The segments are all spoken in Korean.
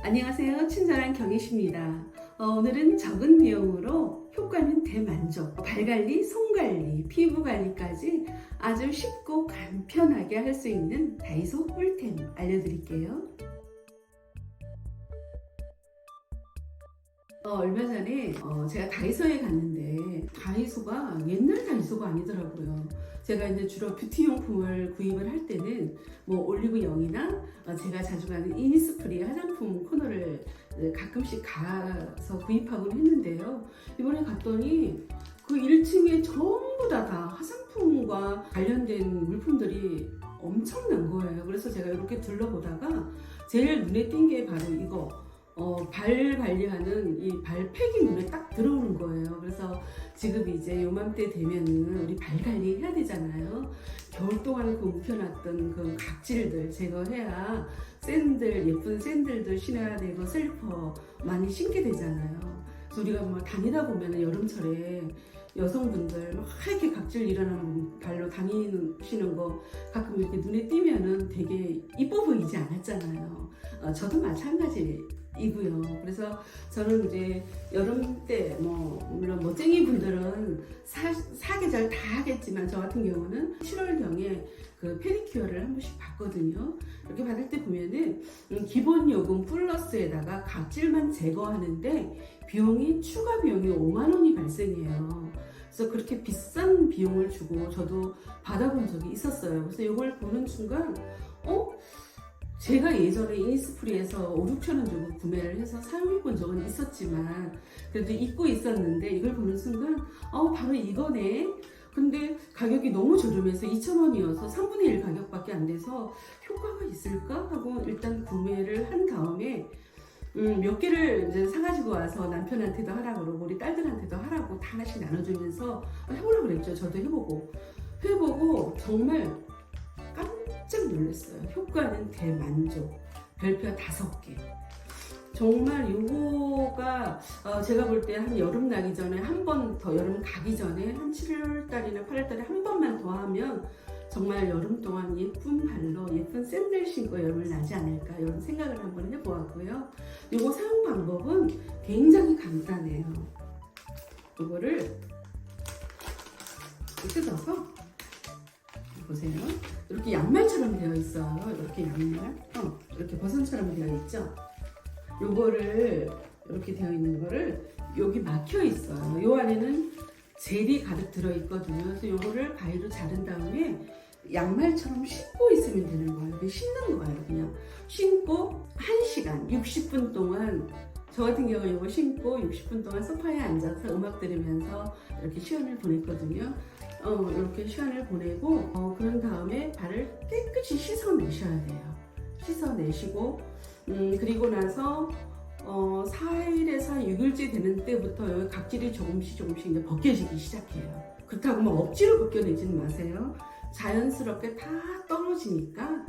안녕하세요. 친절한 경희씨입니다. 오늘은 적은 비용으로 효과는 대만족, 발관리, 손관리, 피부관리까지 아주 쉽고 간편하게 할 수 있는 다이소 꿀템 알려드릴게요. 얼마 전에 제가 다이소에 갔는데 다이소가 옛날 다이소가 아니더라고요. 제가 이제 주로 뷰티용품을 구입을 할 때는 뭐 올리브영이나 제가 자주 가는 이니스프리 화장품 코너를 가끔씩 가서 구입하곤 했는데요. 이번에 갔더니 그 1층에 전부 다 화장품과 관련된 물품들이 엄청난 거예요. 그래서 제가 이렇게 둘러보다가 제일 눈에 띈 게 바로 이거 발 관리하는 이 발팩이 눈에 딱 들어오는 거예요. 그래서 지금 이제 요맘때 되면은 우리 발 관리 해야 되잖아요. 겨울 동안 그 묵혀놨던 그 각질들 제거해야 예쁜 샌들도 신어야 되고 슬리퍼 많이 신게 되잖아요. 그래서 우리가 뭐 다니다 보면은 여름철에 여성분들 막 이렇게 각질 일어나는 발로 다니시는 거 가끔 이렇게 눈에 띄면은 되게 이뻐 보이지 않았잖아요. 저도 마찬가지이고요. 그래서 저는 이제 여름 때 물론 멋쟁이 분들은 사계절 다 하겠지만 저 같은 경우는 7월경에 그 페디큐어를 한 번씩 받거든요. 이렇게 받을 때 보면은 기본 요금 플러스에다가 각질만 제거하는데 추가 비용이 5만 원이 발생해요. 그래서 그렇게 비싼 비용을 주고 저도 받아본 적이 있었어요. 그래서 이걸 보는 순간 제가 예전에 이니스프리에서 5, 6천 원 주고 구매를 해서 사용해 본 적은 있었지만 그래도 잊고 있었는데 이걸 보는 순간 바로 이거네. 근데 가격이 너무 저렴해서 2,000원이어서 3분의 1 가격밖에 안 돼서 효과가 있을까 하고 일단 구매를 한 다음에 몇 개를 이제 사가지고 와서 남편한테도 하라고 그러고 우리 딸들한테도 하라고 다 하나씩 나눠주면서 해보라고 그랬죠. 저도 해보고 정말 깜짝 놀랐어요. 효과는 대만족. 별표 5개. 정말 요거가 제가 볼 때 한 여름 나기 전에 한 번 더, 여름 가기 전에 한 7월달이나 8월달에 한 번만 더 하면 정말 여름 동안 예쁜 발로 예쁜 샌들 신고 여름을 나지 않을까 이런 생각을 한번 해보았고요. 요거 사용 방법은 굉장히 간단해요. 요거를 뜯어서 보세요. 이렇게 양말처럼 되어 있어요. 이렇게 양말, 이렇게 버선처럼 되어 있죠. 요거를 이렇게 되어 있는 거를 여기 막혀 있어요. 요 안에는 젤이 가득 들어 있거든요. 그래서 요거를 가위로 자른 다음에 양말처럼 신고 있으면 되는 거예요. 이렇게 신는 거예요. 그냥 신고 1시간 60분 동안 저 같은 경우 이거 신고 60분 동안 소파에 앉아서 음악 들으면서 이렇게 시간을 보냈거든요. 이렇게 시간을 보내고 그런 다음에 발을 깨끗이 씻어내셔야 돼요. 씻어내시고 그리고 나서 4일에서 6일째 되는 때부터 여기 각질이 조금씩 이제 벗겨지기 시작해요. 그렇다고 막 억지로 벗겨내지는 마세요. 자연스럽게 다 떨어지니까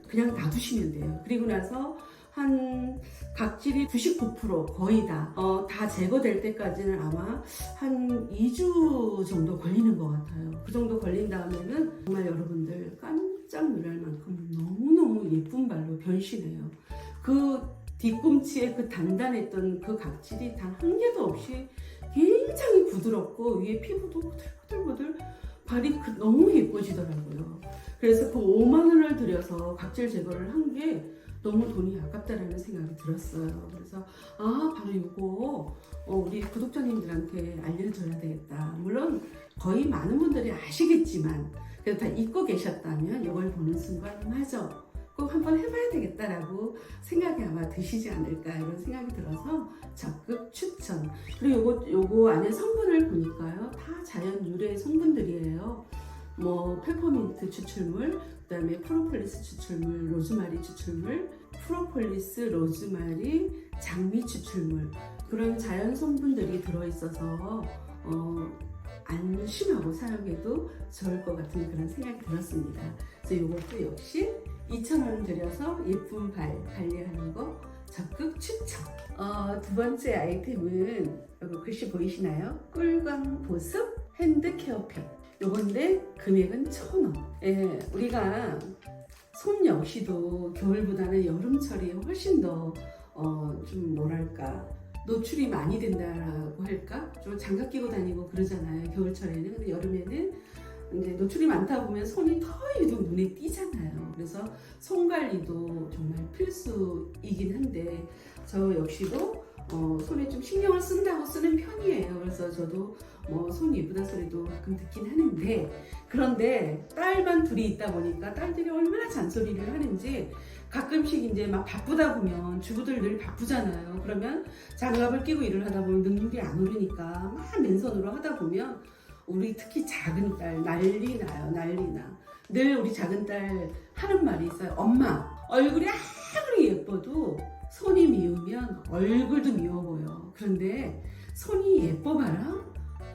그냥 놔두시면 돼요. 그리고 나서 한 각질이 99% 거의 다 제거될 때까지는 아마 한 2주 정도 걸리는 것 같아요. 그 정도 걸린 다음에는 정말 여러분들 깜짝 놀랄 만큼 너무너무 예쁜 발로 변신해요. 그 뒤꿈치에 그 단단했던 그 각질이 단 한 개도 없이 굉장히 부드럽고 위에 피부도 보들보들 발이 너무 예뻐지더라고요. 그래서 그 5만 원을 들여서 각질 제거를 한 게 너무 돈이 아깝다라는 생각이 들었어요. 그래서 바로 이거 우리 구독자님들한테 알려줘야 되겠다. 물론 거의 많은 분들이 아시겠지만 그래도 다 잊고 계셨다면 이걸 보는 순간 맞아, 꼭 한번 해봐야 되겠다라고 생각이 아마 드시지 않을까 이런 생각이 들어서 적극 추천. 그리고 요거 안에 성분을 보니까요 다 자연 유래 성분들이에요. 페퍼민트 추출물, 그 다음에 프로폴리스 추출물, 로즈마리 추출물, 프로폴리스, 로즈마리, 장미 추출물, 그런 자연 성분들이 들어있어서 안심하고 사용해도 좋을 것 같은 그런 생각이 들었습니다. 그래서 이것도 역시 2,000원 들여서 예쁜 발 관리하는 거 적극 추천. 두 번째 아이템은 여기 글씨 보이시나요? 꿀광 보습 핸드 케어팩. 요건데 금액은 1,000원. 예, 우리가 손 역시도 겨울보다는 여름철이 훨씬 더 좀 뭐랄까 노출이 많이 된다고 할까? 좀 장갑 끼고 다니고 그러잖아요. 겨울철에는. 근데 여름에는 이제 노출이 많다 보면 손이 더 유독 눈에 띄잖아요. 그래서 손 관리도 정말 필수이긴 한데 저 역시도 손에 좀 신경을 쓴다고 쓰는 편이에요. 그래서 저도 뭐 손 예쁘다 소리도 가끔 듣긴 하는데, 그런데 딸만 둘이 있다 보니까 딸들이 얼마나 잔소리를 하는지 가끔씩 이제 막 바쁘다 보면 주부들 늘 바쁘잖아요. 그러면 장갑을 끼고 일을 하다 보면 능률이 안 오르니까 막 맨손으로 하다 보면 우리 특히 작은 딸 난리 나요. 난리 나. 늘 우리 작은 딸 하는 말이 있어요. 엄마, 얼굴이 아무리 예뻐도 손이 미우면 얼굴도 미워 보여. 그런데 손이 예뻐 봐라?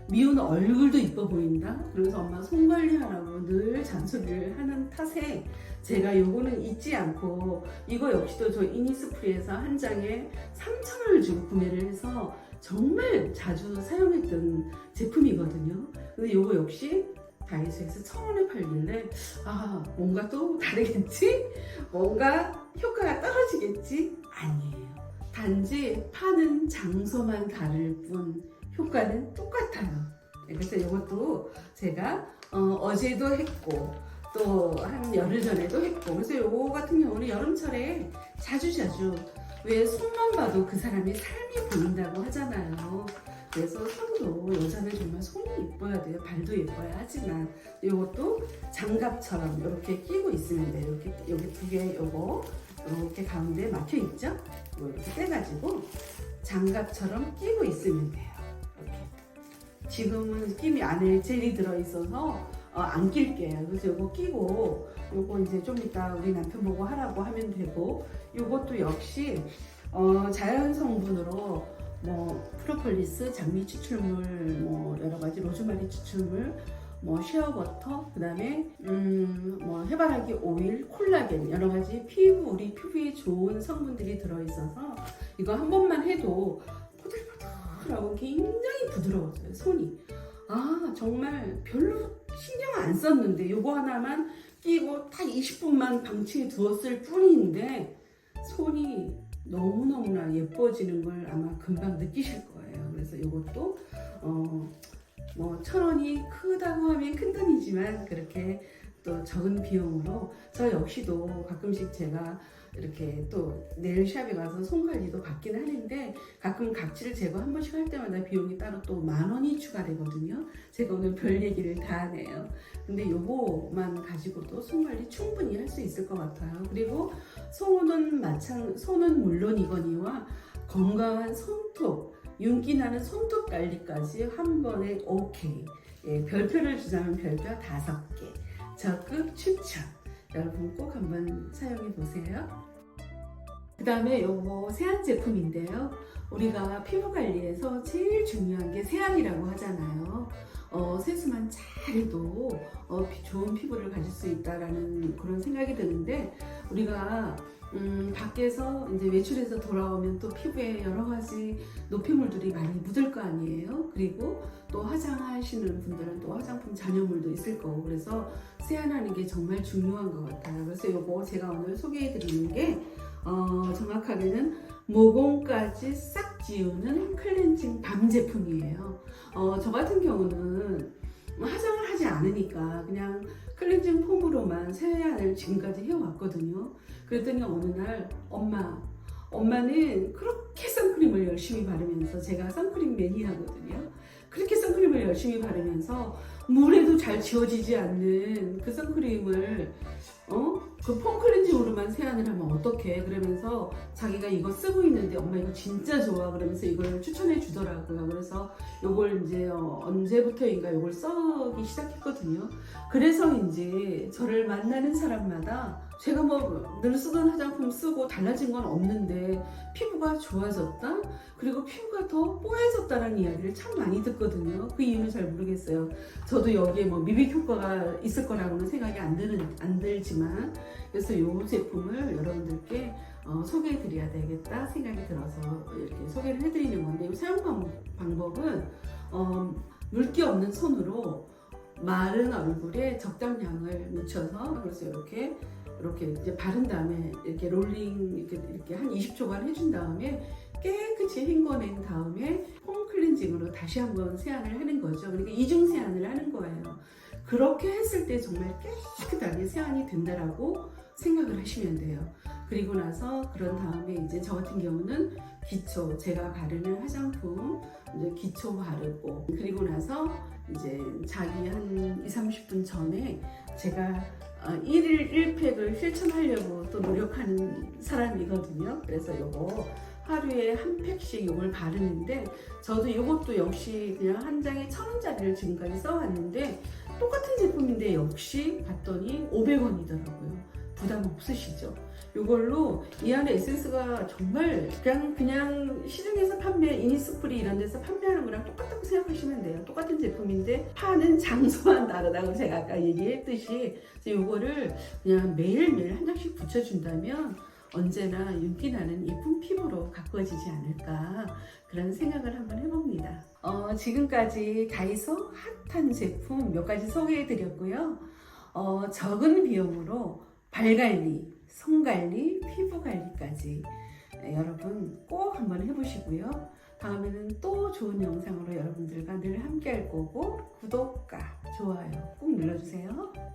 미운 얼굴도 이뻐 보인다? 그러면서 엄마 손 관리하라고 늘 잔소리를 하는 탓에 제가 요거는 잊지 않고, 이거 역시도 저 이니스프리에서 한 장에 3,000원을 주고 구매를 해서 정말 자주 사용했던 제품이거든요. 근데 요거 역시 다이소에서 1,000원에 팔길래 뭔가 또 다르겠지? 뭔가 효과가 떨어지겠지? 아니에요. 단지 파는 장소만 다를 뿐 효과는 똑같아요. 그래서 이것도 제가 어제도 했고 또 한 열흘 전에도 했고, 그래서 요거 같은 경우는 여름철에 자주자주, 왜 손만 봐도 그 사람의 삶이 보인다고 하잖아요. 그래서 손도, 여자는 정말 손이 예뻐야 돼요. 발도 예뻐야 하지만 이것도 장갑처럼 이렇게 끼고 있으면 돼요. 이렇게 여기 두 개, 요거 이렇게 가운데 막혀 있죠? 이렇게 떼가지고 장갑처럼 끼고 있으면 돼요. 이렇게. 지금은 끼미 안에 젤이 들어 있어서 안 낄게요. 그래서 요거 끼고 요거 이제 좀 이따 우리 남편 보고 하라고 하면 되고, 요것도 역시 자연 성분으로 뭐 프로폴리스, 장미 추출물, 뭐 여러 가지 로즈마리 추출물, 뭐 쉐어버터, 그다음에 뭐 해바라기 오일, 콜라겐, 여러 가지 우리 피부에 좋은 성분들이 들어 있어서 이거 한 번만 해도 보들보들하고 굉장히 부드러워져요. 손이. 정말 별로 신경 안 썼는데 요거 하나만 끼고 딱 20분만 방치해 두었을 뿐인데 손이 너무너무나 예뻐지는 걸 아마 금방 느끼실 거예요. 그래서 이것도 뭐 1,000원이 크다고 하면 큰 돈이지만 그렇게 또 적은 비용으로, 저 역시도 가끔씩 제가 이렇게 또 네일샵에 가서 손 관리도 받긴 하는데 가끔 각질을 제거 한 번씩 할 때마다 비용이 따로 또 10,000원이 추가되거든요. 제가 오늘 별 얘기를 다 하네요. 근데 요거만 가지고도 손 관리 충분히 할 수 있을 것 같아요. 그리고 손은 물론이거니와 건강한 손톱, 윤기 나는 손톱 관리까지 한 번에 오케이. 예, 별표를 주자면 별표 5개. 적극 추천. 여러분 꼭 한번 사용해 보세요. 그 다음에 요거 세안 제품인데요. 우리가 피부 관리에서 제일 중요한 게 세안이라고 하잖아요. 세수만 잘해도 좋은 피부를 가질 수 있다라는 그런 생각이 드는데, 우리가 밖에서 이제 외출해서 돌아오면 또 피부에 여러 가지 노폐물들이 많이 묻을 거 아니에요. 그리고 또 화장하시는 분들은 또 화장품 잔여물도 있을 거고, 그래서 세안하는 게 정말 중요한 것 같아요. 그래서 요거 제가 오늘 소개해 드리는 게 정확하게는 모공까지 싹 지우는 클렌징 밤 제품이에요. 저 같은 경우는 화장을 하지 않으니까 그냥 클렌징 폼으로만 세안을 지금까지 해왔거든요. 그랬더니 어느 날 엄마는 그렇게 선크림을 열심히 바르면서, 제가 선크림 매니아거든요. 그렇게 선크림을 열심히 바르면서 물에도 잘 지워지지 않는 그 선크림을 그 폼 클렌징으로만 세안을 하면 어떡해, 그러면서 자기가 이거 쓰고 있는데 엄마 이거 진짜 좋아 그러면서 이걸 추천해 주더라고요. 그래서 이걸 이제 언제부터인가 이걸 써기 시작했거든요. 그래서인지 저를 만나는 사람마다 제가 뭐 늘 쓰던 화장품 쓰고 달라진 건 없는데 피부가 좋아졌다? 그리고 피부가 더 뽀얘졌다는 이야기를 참 많이 듣거든요. 그 이유는 잘 모르겠어요. 저도 여기에 뭐 미백 효과가 있을 거라고는 생각이 안 들지만, 그래서 이 제품을 여러분들께 소개해 드려야 되겠다 생각이 들어서 이렇게 소개를 해드리는 건데, 이 사용 방법은 물기 없는 손으로 마른 얼굴에 적당량을 묻혀서, 그래서 이렇게 이렇게 이제 바른 다음에 이렇게 롤링 이렇게 한 20초간 해준 다음에 깨끗이 헹궈낸 다음에 폼 클렌징으로 다시 한번 세안을 하는 거죠. 그러니까 이중 세안을 하는 거예요. 그렇게 했을 때 정말 깨끗하게 세안이 된다라고 생각을 하시면 돼요. 그리고 나서 그런 다음에 이제 저 같은 경우는 기초, 제가 바르는 화장품 이제 기초 바르고, 그리고 나서 이제 자기 한 20-30분 전에 제가 1일 1팩을 실천하려고 또 노력하는 사람이거든요. 그래서 요거 하루에 한 팩씩 요걸 바르는데, 저도 이것도 역시 그냥 한 장에 1,000원짜리를 지금까지 써왔는데 똑같은 제품인데 역시 봤더니 500원이더라고요. 부담 없으시죠? 이걸로 이 안에 에센스가 정말 그냥 시중에서 판매, 이니스프리 이런 데서 판매하는 거랑 똑같다고 생각하시면 돼요. 똑같은 제품인데 파는 장소만 다르다고 제가 아까 얘기했듯이, 이거를 그냥 매일매일 한 장씩 붙여준다면 언제나 윤기나는 예쁜 피부로 가꾸어지지 않을까, 그런 생각을 한번 해봅니다. 지금까지 다이소 핫한 제품 몇 가지 소개해드렸고요. 적은 비용으로 발관리, 손관리, 피부관리까지 여러분 꼭 한번 해보시고요. 다음에는 또 좋은 영상으로 여러분들과 늘 함께 할 거고, 구독과 좋아요 꼭 눌러주세요.